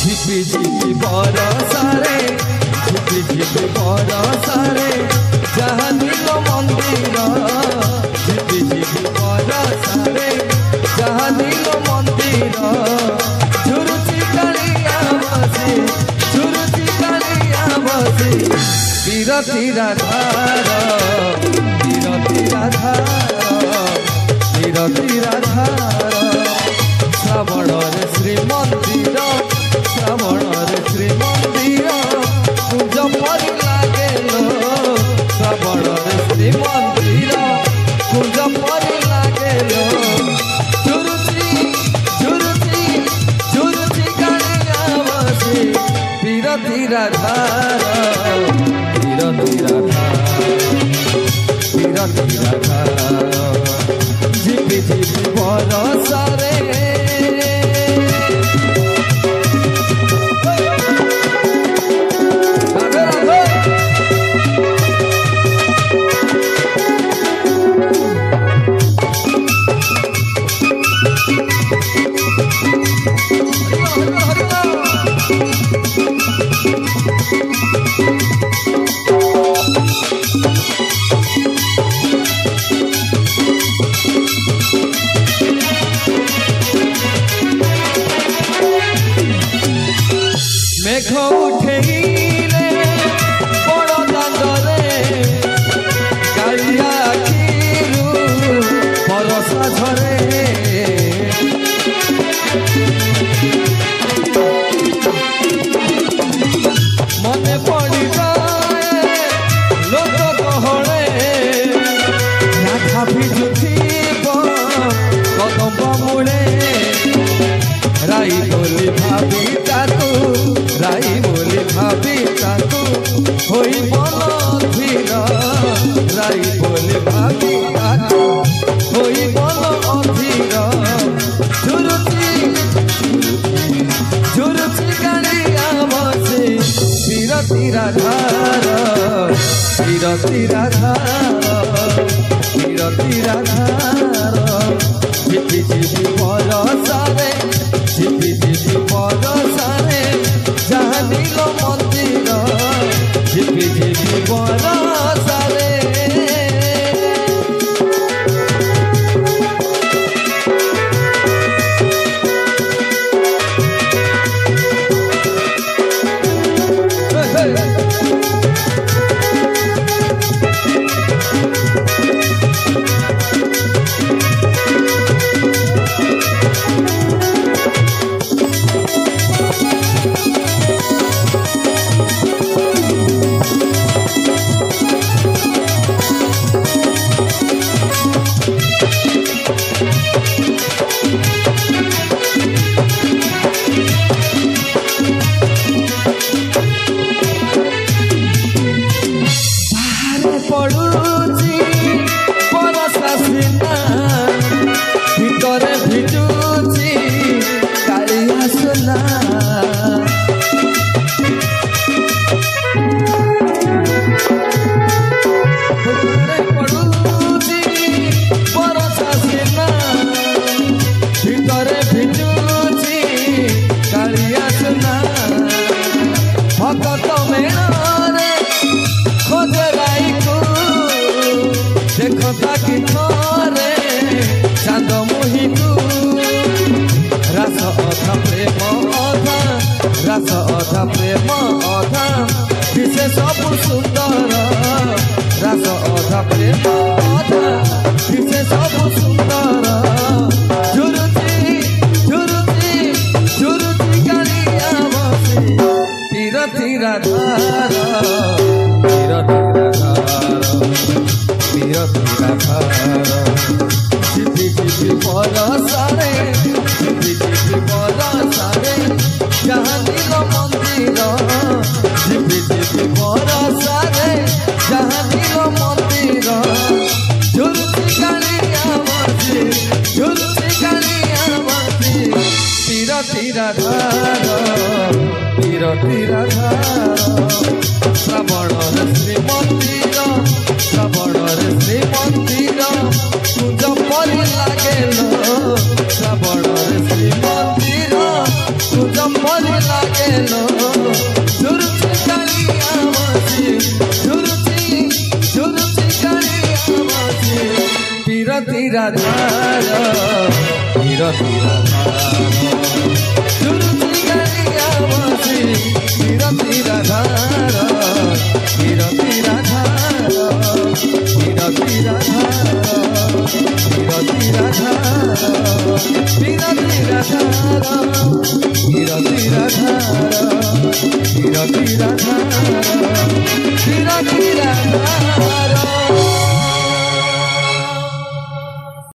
झिपी झिपी बरसारे झिपी झिपी बरसारे जहाँ नील मंदिर झिपी झिपी बरसारे जहाँ नील मंदिर झुरुची कालिया बसे झुरुची कालिया बसे तीरथी राधार तीरथी राधार तीरथी राधार श्रावण रे श्रीमंदिर श्रावण रे श्रीमंदिर कुंज परी लागेलो श्रावण रे श्रीमंदिर कुंज परी लागेलो झुरुची झुरुची झुरुची कालिया बसे तीरथी राधार तीरथी राधार तीरथी राधार झिपी झिपी बरसारे मेघ उठेले बड़ दांडरे कालिया आखिरू बरसा झरे मने पड़ी जाए लोक गहले राधा भिजुथिब कदम मूले राई बोली भाभी ताकू राई बोली भाभी ताकू होई मन धीर राई बोली भाभी ताकू होई मन अधीर झुरुची झुरुची कालिया बसे तीरथी राधार तीरथी राधार तीरथी राधार झिपी झिपी बरसारे झिपी झिपी बरसारे जहाँ नील मंदिर झिपी झिपी बरसारे ভিতরে ভিজুছি কালিয়া সোনা ভিতরে পড়ুছি বরসা সিনা ভিতরে ভিজুছি কালিয়া সোনা ভকত মেଳରେ খোঁজে রাইকু দেখো তাকি থরে चांद मोहिकू रस अधा प्रेम अधा रस अधा प्रेम अधा दिशे सब सुंदर रस अधा प्रेम अधा दिशे सब सुंदर झुरुची झुरुची झुरुची कालिया बसे तीरथी राधार तीरथी राधार तीरथी राधार झिपी झिपी बरसारे झिपी झिपी बरसारे जहाँ नील मंदिर झिपी झिपी बरसारे जहाँ नील मंदिर झुरुची कालिया बसे झुरुची कालिया बसे तीरथी राधार तीरथी राधार श्रावण रे श्रीमंदिर श्रावण रे श्रीमंदिर कुंज परी लागेलो श्रावण रे श्रीमंदिर कुंज परी लागेलो झुरुची कालिया मासी झुरुची कालिया मासी पीरती राधार पीरती राधार झुरुची कालिया मासी पीरती राधार पीरती राधार पीरती राधार पीरती राधार पीरती राधार पीरती राधार पीरती राधार पीरती राधार